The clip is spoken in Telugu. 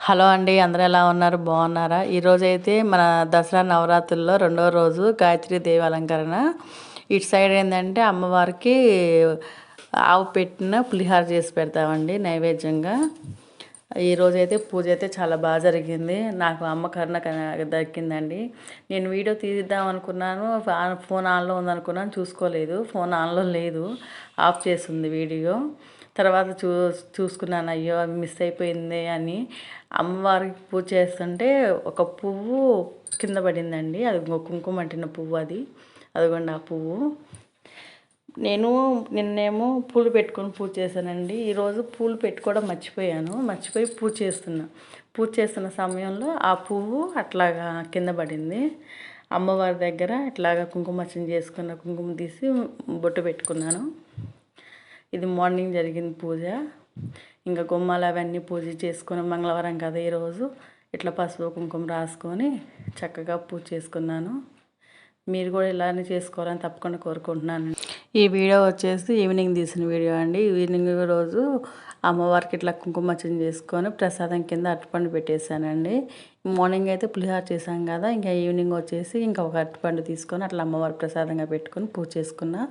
హలో అండి, అందరూ ఎలా ఉన్నారు? బాగున్నారా? ఈరోజైతే మన దసరా నవరాత్రుల్లో రెండవ రోజు గాయత్రీ దేవి అలంకరణ. ఇటు సైడ్ ఏంటంటే అమ్మవారికి ఆవు పెట్టిన పులిహార చేసి పెడతామండి నైవేద్యంగా. ఈరోజైతే పూజ అయితే చాలా బాగా జరిగింది. నాకు అమ్మ కరుణ దక్కిందండి. నేను వీడియో తీద్దాం అనుకున్నాను, ఫోన్ ఆన్లో ఉందనుకున్నాను, చూసుకోలేదు. ఫోన్ ఆన్లో లేదు, ఆఫ్ చేసింది వీడియో. తర్వాత చూసుకున్నాను, అయ్యో అవి మిస్ అయిపోయింది అని. అమ్మవారికి పూజ చేస్తుంటే ఒక పువ్వు కింద పడిందండి. అది కుంకుమ అంటిన పువ్వు, అదిగోండి ఆ పువ్వు. నేను నిన్నేమో పూలు పెట్టుకొని పూజ చేశానండి. ఈరోజు పూలు పెట్టుకోవడం మర్చిపోయి పూజ చేస్తున్న సమయంలో ఆ పువ్వు అట్లాగా కింద పడింది. అమ్మవారి దగ్గర ఇట్లాగా కుంకుమార్చన చేసుకున్న కుంకుమ తీసి బొట్టు పెట్టుకున్నాను. ఇది మార్నింగ్ జరిగింది పూజ. ఇంకా గుమ్మాలు అవన్నీ పూజ చేసుకొని, మంగళవారం కదా ఈరోజు, ఇట్లా పసుపు కుంకుమ రాసుకొని చక్కగా పూజ చేసుకున్నాను. మీరు కూడా ఇలానే చేసుకోవాలని తప్పకుండా కోరుకుంటున్నాను. ఈ వీడియో వచ్చేసి ఈవినింగ్ తీసిన వీడియో అండి. ఈవినింగ్ రోజు అమ్మవారికి ఇట్లా కుంకుమార్చన చేసుకొని ప్రసాదం కింద అరటిపండు పెట్టేశానండి. మార్నింగ్ అయితే పులిహోర చేశాం కదా, ఇంకా ఈవినింగ్ వచ్చేసి ఇంకా ఒక అరటిపండు తీసుకొని అట్లా అమ్మవారి ప్రసాదంగా పెట్టుకొని పూజ చేసుకున్నా.